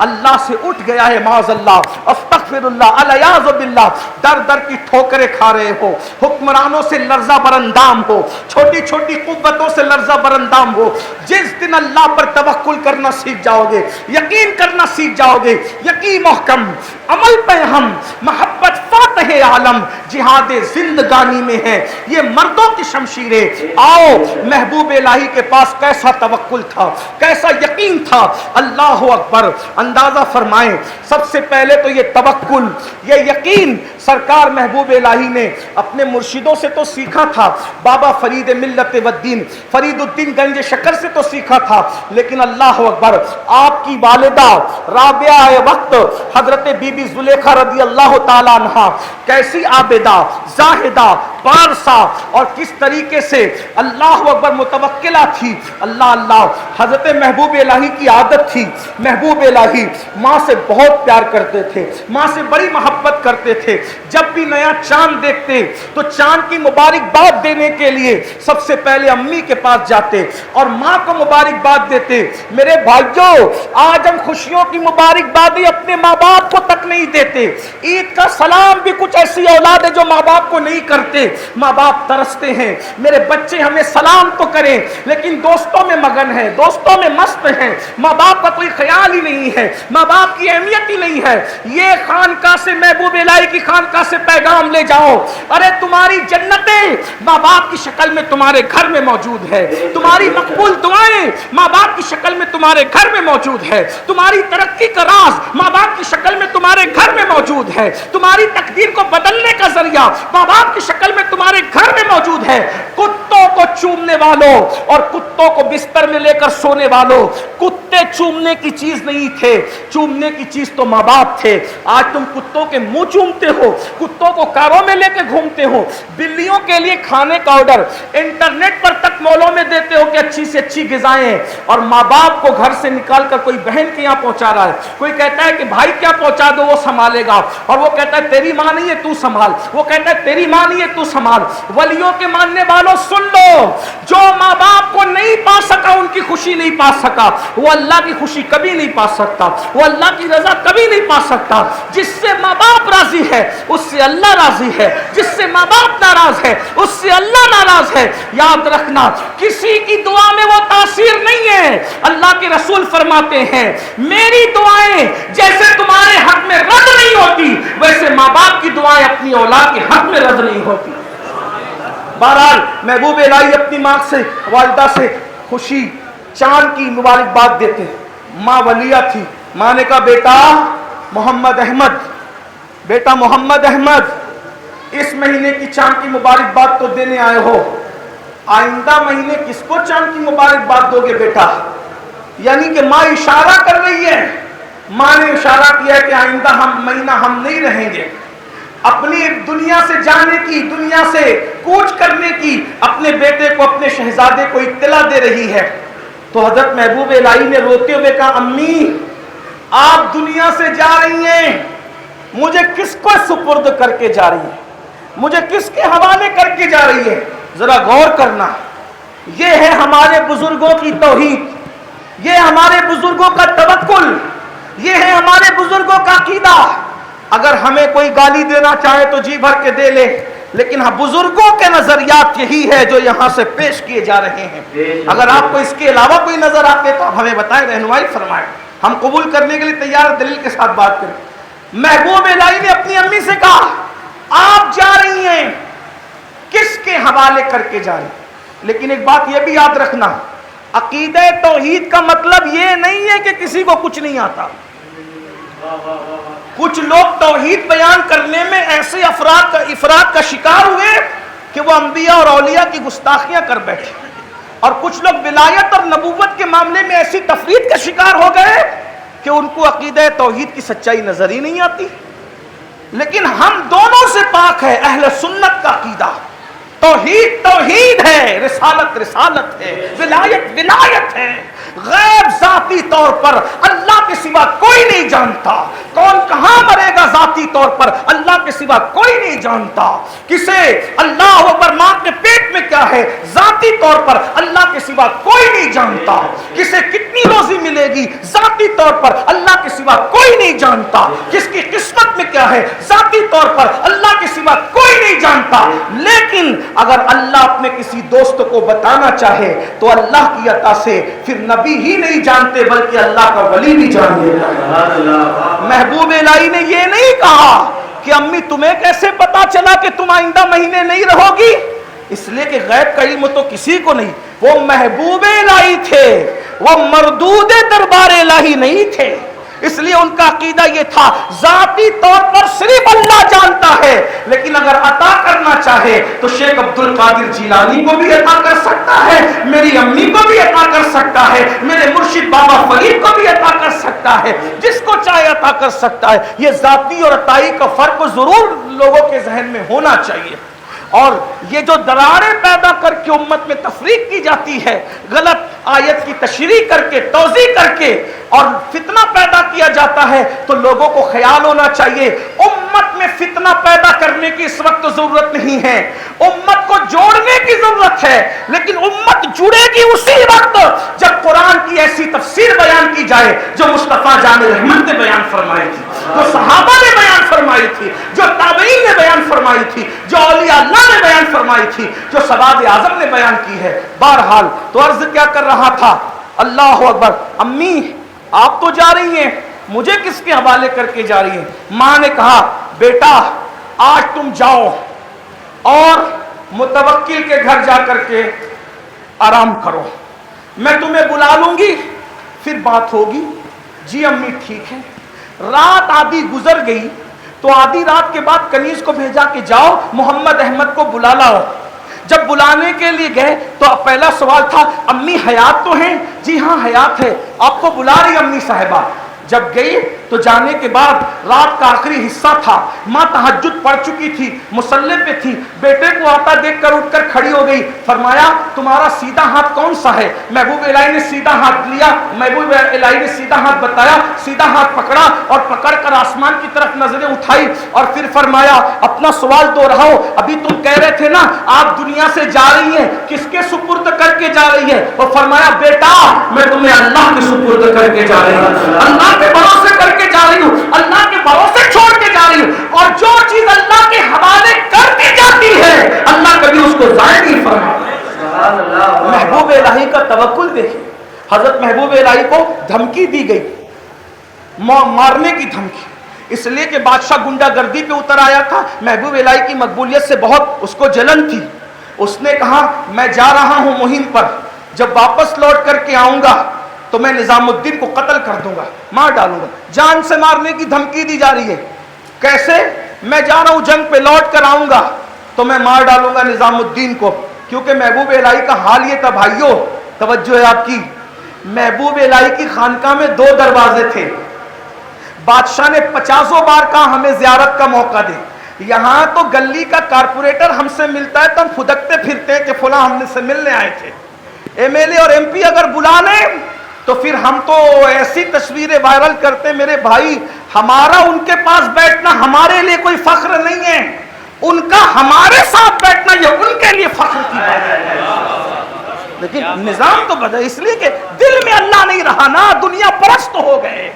اللہ سے اٹھ گیا ہے معاذ اللہ استغفر اللہ الیاذ باللہ، در در کی ٹھوکریں کھا رہے ہو، حکمرانوں سے لرزہ برندام ہو، چھوٹی چھوٹی قوتوں سے لرزہ برندام ہو، جس دن اللہ پر توکل کرنا سیکھ جاؤ گے، یقین کرنا سیکھ جاؤ گے، یقین محکم عمل پہ ہم محبت فاتح عالم جہاد زندگانی میں ہے، یہ مردوں کی شمشیریں۔ آؤ محبوب الہی کے پاس کیسا توکل تھا، کیسا یقین تھا، اللہ اکبر۔ اندازہ فرمائیں، سب سے پہلے تو یہ توکل، یہ یقین سرکار محبوب الہی نے اپنے مرشدوں سے تو سیکھا تھا، بابا فرید ملت والدین فرید الدین گنج شکر سے تو سیکھا تھا، لیکن اللہ اکبر آپ کی والدہ رابعہ وقت حضرت بی بی زلیخا رضی اللہ تعالیٰ عنہ کیسی عابدہ، زاہدہ، پارسا اور کس طریقے سے اللہ اکبر متوکلہ تھی۔ اللہ حضرت محبوب الہی کی عادت تھی، محبوب الہی ماں سے بہت پیار کرتے تھے، ماں سے بڑی محبت کرتے تھے۔ جب بھی نیا چاند دیکھتے تو چاند کی مبارکباد دینے کے لیے سب سے پہلے امی کے پاس جاتے اور ماں کو مبارکباد دیتے۔ میرے بھائیوں، آج ہم خوشیوں کی مبارکبادی اپنے ماں باپ کو تک نہیں دیتے۔ عید کا سلام بھی کچھ ایسی اولاد ہے جو ماں باپ کو نہیں کرتے۔ ماں باپ ترستے ہیں میرے بچے ہمیں سلام تو کریں، لیکن دوستوں میں مگن ہیں، دوستوں میں مست ہیں، ماں باپ کا کوئی خیال ہی نہیں ہے، ماں باپ کی اہمیت ہی نہیں ہے۔ یہ خانقاہ سے محبوب الہی کی خانقاہ سے پیغام لے جاؤ، ارے تمہاری جنتیں ماں باپ کی شکل میں تمہارے گھر میں موجود ہے، تمہاری مقبول دعائیں ماں باپ کی شکل میں تمہارے گھر میں موجود ہے، تمہاری ترقی کا راز ماں باپ کی شکل میں تمہارے گھر میں موجود ہے، تمہاری تقدیر کو بدلنے کا ذریعہ ماں باپ کی شکل میں تمہارے گھر میں موجود ہے۔ کتوں کو چومنے والوں اور کتوں کو بستر میں لے کر سونے والوں، کتے چومنے کی چیز نہیں تھے، چومنے کی چیز تو ماں باپ تھے۔ آج تم کتوں کے منہ چومتے ہو، کتوں کو کاروں میں لے کے گھومتے ہو، بلیوں کے لیے کھانے کا آرڈر انٹرنیٹ پر تک مولوں میں دیتے ہو کہ اچھی سے اچھی غذائیں، اور ماں باپ کو گھر سے نکال کر کوئی بہن کے یہاں پہنچا رہا ہے، کوئی کہتا ہے کہ بھائی کیا پہنچا دو وہ سنبھالے گا، اور وہ کہتا ہے تیری ماں نہیں ہے تو سنبھال، وہ کہتا ہے تیری ماں نہیں ہے تو سنبھال۔ ولیوں کے ماننے والوں سن لو، جو ماں باپ کو نہیں پا سکا، ان کی خوشی نہیں پا سکا، وہ اللہ کی خوشی کبھی نہیں پا سکتا، وہ اللہ کی رضا کبھی نہیں پا سکتا۔ جس سے ماں باپ راضی ہے اس سے اللہ راضی ہے، جس سے ماں باپ ناراض ہے اس سے اللہ ناراض ہے۔ یاد رکھنا، کسی کی دعا میں وہ تاثیر نہیں ہے۔ اللہ کے رسول فرماتے ہیں میری دعائیں جیسے تمہارے حق میں رد نہیں ہوتی، ویسے ماں باپ کی دعائیں اپنی اولاد کے حق میں رد نہیں ہوتی۔ بہرحال محبوب الہی اپنی ماں سے، والدہ سے خوشی چاند کی مبارکباد دیتے۔ ماں ولیہ تھی، ماں نے کہا بیٹا محمد احمد، بیٹا محمد احمد، اس مہینے کی چاند کی مبارکباد تو دینے آئے ہو، آئندہ مہینے کس کو چاند کی مبارکباد دو گے بیٹا؟ یعنی کہ ماں اشارہ کر رہی ہے، ماں نے اشارہ کیا کہ آئندہ مہینہ ہم نہیں رہیں گے، اپنی دنیا سے جانے کی، دنیا سے کوچ کرنے کی اپنے بیٹے کو، اپنے شہزادے کو اطلاع دے رہی ہے۔ تو حضرت محبوب الہی نے روتے ہوئے کہا امی آپ دنیا سے جا رہی ہیں، مجھے کس کو سپرد کر کے جا رہی ہیں، مجھے کس کے حوالے کر کے جا رہی ہے؟ ذرا غور کرنا، یہ ہے ہمارے بزرگوں کی توحید، یہ ہمارے بزرگوں کا توکل، یہ ہے ہمارے بزرگوں کا عقیدہ۔ اگر ہمیں کوئی گالی دینا چاہے تو جی بھر کے دے لے، لیکن بزرگوں کے نظریات یہی ہے جو یہاں سے پیش کیے جا رہے ہیں۔ اگر آپ کو اس کے علاوہ کوئی نظر آتے تو آپ ہمیں بتائیں، رہنمائی فرمائیں، ہم قبول کرنے کے لیے تیار، دلیل کے ساتھ بات کریں۔ محبوب الہی نے اپنی امی سے کہا آپ جا رہی ہیں، کس کے حوالے کر کے جا رہی ہیں؟ لیکن ایک بات یہ بھی یاد رکھنا، عقیدہ توحید کا مطلب یہ نہیں ہے کہ کسی کو کچھ نہیں آتا۔ کچھ لوگ توحید بیان کرنے میں ایسے افراد کا شکار ہوئے کہ وہ انبیاء اور اولیاء کی گستاخیاں کر بیٹھے، اور کچھ لوگ ولایت اور نبوت کے معاملے میں ایسی تفرید کا شکار ہو گئے کہ ان کو عقیدہ توحید کی سچائی نظر ہی نہیں آتی۔ لیکن ہم دونوں سے پاک ہے اہل سنت کا عقیدہ، توحید توحید ہے، رسالت رسالت ہے، ولایت ولایت ہے۔ غیب ذاتی طور پر اللہ کے سوا کوئی نہیں جانتا. کون کہاں مرے گا ذاتی طور پر اللہ کے سوا کوئی نہیں جانتا. کسے اللہ اکبر ماں کے پیٹ میں کیا ہے ذاتی طور پر اللہ کے سوا کوئی نہیں جانتا. کسے کتنی روزی ملے گی ذاتی طور پر اللہ کے سوا کوئی نہیں جانتا. کس کی قسمت میں کیا ہے ذاتی طور پر اللہ کے سوا کوئی نہیں جانتا. لیکن اگر اللہ اپنے کسی دوست کو بتانا چاہے تو اللہ کی عطا سے پھر نبی ہی نہیں جانتے بلکہ اللہ کا ولی بھی جان لیتا ہے. محبوب الہی نے یہ نہیں کہا کہ امی تمہیں کیسے پتا چلا کہ تم آئندہ مہینے نہیں رہو گی، اس لیے کہ غیب کا علم تو کسی کو نہیں. وہ محبوب الہی تھے، وہ مردود دربار الہی نہیں تھے. اس لیے ان کا عقیدہ یہ تھا ذاتی طور پر صرف اللہ جانتا ہے، لیکن اگر عطا کرنا چاہے تو شیخ عبد القادر جیلانی کو بھی عطا کر سکتا ہے، میری امی کو بھی عطا کر سکتا ہے، میرے مرشد بابا فرید کو بھی عطا کر سکتا ہے، جس کو چاہے عطا کر سکتا ہے. یہ ذاتی اور عطائی کا فرق ضرور لوگوں کے ذہن میں ہونا چاہیے. اور یہ جو دراڑیں پیدا کر کے امت میں تفریق کی جاتی ہے، غلط آیت کی تشریح کر کے توضیح کر کے اور فتنہ پیدا کیا جاتا ہے، تو لوگوں کو خیال ہونا چاہیے امت میں فتنہ پیدا کرنے کی اس وقت ضرورت نہیں ہے. امت کو جوڑنے کی ضرورت ہے، لیکن امت جڑے گی اسی وقت جب قرآن کی ایسی تفسیر بیان کی جائے جو مصطفیٰ جان رحمت نے بیان فرمائی تھی، جو صحابہ نے بیان فرمائی تھی، جو تابعین نے بیان فرمائی تھی، جو اولیاء اللہ نے بیان فرمائی تھی، جو سواد اعظم نے بیان کی ہے. بہرحال تو عرض کیا کر رہا تھا، اللہ اکبر. امی آپ تو جا رہی ہیں، مجھے کس کے حوالے کر کے جا رہی ہیں؟ ماں نے کہا بیٹا آج تم جاؤ اور متوکل کے گھر جا کر کے آرام کرو، میں تمہیں بلا لوں گی پھر بات ہوگی. جی امی ٹھیک ہے. رات آدھی گزر گئی تو آدھی رات کے بعد کنیز کو بھیجا کہ جاؤ محمد احمد کو بلا لاؤ. جب بلانے کے لیے گئے تو پہلا سوال تھا امی حیات تو ہیں؟ جی ہاں حیات ہے، آپ کو بلا رہی امی صاحبہ. جب گئی تو جانے کے بعد رات کا آخری حصہ تھا، ماں تہجد پڑھ چکی تھی، مصلی پہ تھی. بیٹے کو آتا دیکھ کر اٹھ کر کھڑی ہو گئی. فرمایا تمہارا سیدھا ہاتھ کون سا ہے؟ محبوب الہی نے سیدھا ہاتھ لیا، محبوب الہی نے سیدھا ہاتھ بتایا، سیدھا ہاتھ پکڑا اور پکڑ کر آسمان کی طرف نظریں اٹھائی اور پھر فرمایا اپنا سوال دوہراؤ، ابھی تم کہہ رہے تھے نا آپ دنیا سے جا رہی ہیں، کس کے سپرد کر کے جا رہی ہے؟ اور فرمایا بیٹا میں تمہیں اللہ کے سپرد کر کے جا رہی ہوں، اللہ کے بھروسے کر کے جا رہی ہوں، اللہ کے بھروسے چھوڑ کے جا رہی ہوں. اور جو چیز اللہ کے حوالے کر دی جاتی ہے اللہ کبھی اس کو ضائع نہیں فرماتا. محبوب الہی کا توکل دیکھیں. حضرت محبوب الہی کو دھمکی دی گئی، مارنے کی دھمکی، اس لیے کہ بادشاہ گنڈا گردی پہ اتر آیا تھا. محبوب الہی کی مقبولیت سے بہت اس کو جلن تھی. اس نے کہا میں جا رہا ہوں مہم پر، جب واپس لوٹ کر کے آؤں گا تو میں نظام الدین کو قتل کر دوں گا، مار ڈالوں گا. جان سے مارنے کی دھمکی دی جا رہی ہے. کیسے؟ میں جا رہا ہوں جنگ پہ، لوٹ کر آؤں گا تو میں مار ڈالوں گا نظام الدین کو. کیونکہ محبوب الہی کا حال یہ تھا بھائیوں، توجہ ہے آپ کی، محبوب الہی کی خانقاہ میں 2 دروازے تھے. بادشاہ نے 50 بار کہا ہمیں زیارت کا موقع دے. یہاں تو گلی کا کارپوریٹر ہم سے ملتا ہے تو ہم پھدکتے پھرتے کہ فلاں ہم سے ملنے آئے تھے. ایم ایل اے اور ایم پی اگر بلا لیں تو پھر ہم تو ایسی تصویریں وائرل کرتے. میرے بھائی ہمارا ان کے پاس بیٹھنا ہمارے لیے کوئی فخر نہیں ہے، ان کا ہمارے ساتھ بیٹھنا یہ ان کے لیے فخر کی بات ہے. لیکن نظام تو بدل، اس لیے کہ دل میں اللہ نہیں رہا نا، دنیا پرست ہو گئے.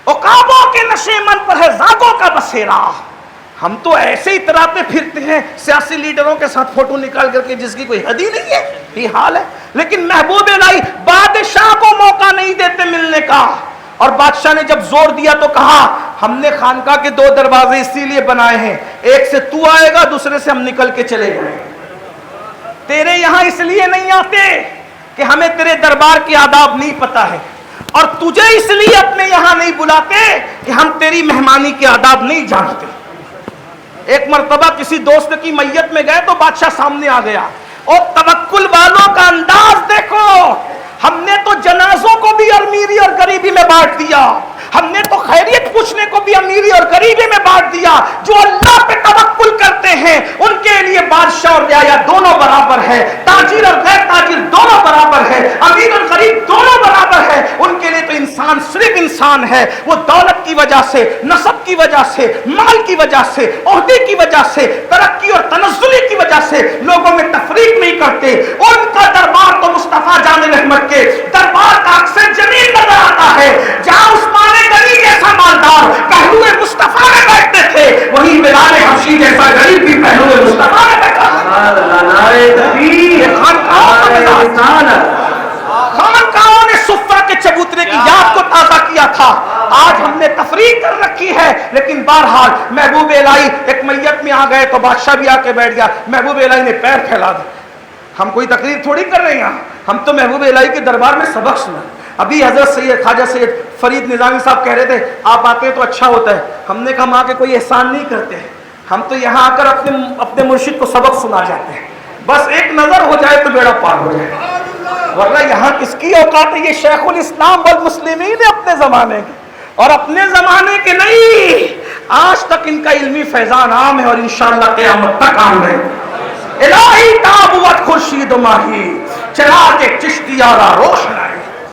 عقابوں کے نشے من پر ہے زاغوں کا بسیرا. ہم تو ایسے ہی اتراتے پھرتے ہیں سیاسی لیڈروں کے ساتھ فوٹو نکال کر کے جس کی کوئی حد ہی نہیں ہے، یہ حال ہے. لیکن محبوب الہی بادشاہ کو موقع نہیں دیتے ملنے کا. اور بادشاہ نے جب زور دیا تو کہا ہم نے خانقاہ کے 2 دروازے اسی لیے بنائے ہیں، ایک سے تو آئے گا، دوسرے سے ہم نکل کے چلے جائیں. تیرے یہاں اس لیے نہیں آتے کہ ہمیں تیرے دربار کی آداب نہیں پتا ہے، اور تجھے اس لیے اپنے یہاں نہیں بلاتے کہ ہم تیری مہمانی کے آداب نہیں جانتے. ایک مرتبہ کسی دوست کی میت میں گئے تو بادشاہ سامنے آ گیا. اور توکل والوں کا انداز دیکھو، ہم نے تو جنازوں کو بھی امیری اور غریبی میں بانٹ دیا، ہم نے تو خیریت پوچھنے کو بھی امیری اور غریبی میں بانٹ دیا. جو اللہ پہ توکل کرتے ہیں ان کے لیے بادشاہ اور رعایا دونوں برابر ہے, تاجر اور غیر تاجر دونوں برابر ہے, امیر اور غریب دونوں برابر ہے. ان کے لیے تو انسان صرف انسان ہے. وہ دولت کی وجہ سے, نسب کی وجہ سے, مال کی وجہ سے, عہدے کی وجہ سے, ترقی اور تنزلی کی وجہ سے لوگوں میں تفریق نہیں کرتے. ان کا دربار تو مصطفیٰ جان رحمت کے دربار کا اکثر زمین نظر آتا ہے. جہاں عثمان غنی جیسا مالدار پہلو مصطفیٰ میں بیٹھتے تھے, وہیں بلال حبشی جیسا غریب بھی پہلو مصطفیٰ میں بیٹھا. خانقاہوں نے صفہ کے چبوترے کی یاد کو تازہ کیا تھا. آج ہم نے تفریق کر رکھی ہے, لیکن بہرحال محبوب الہی ایک میت میں آ گئے تو بادشاہ بھی آ کے بیٹھ گیا. محبوب الہی نے پیر پھیلا دیا. ہم کوئی تقریر تھوڑی کر رہے ہیں, ہم تو محبوب الہی کے دربار میں سبق سنا. ابھی حضرت سید خواجہ سید فرید نظامی صاحب کہہ رہے تھے آپ آتے تو اچھا ہوتا ہے. ہم نے کہا ہم آ کے کوئی احسان نہیں کرتے, ہم تو یہاں آ کر اپنے مرشد کو سبق سنا جاتے ہیں. بس ایک نظر ہو جائے تو بیڑا پار ہو جائے, ورنہ یہاں کس کی اوقات ہے؟ یہ شیخ الاسلام والمسلمین ہے اپنے زمانے کے, اور اپنے زمانے کے نہیں. آج تک ان کا علمی فیضان عام ہے اور انشاءاللہ قیامت تک عام ہے. الہی تابوت خورشید ماہی چراغ چشتیارہ روشن ہے.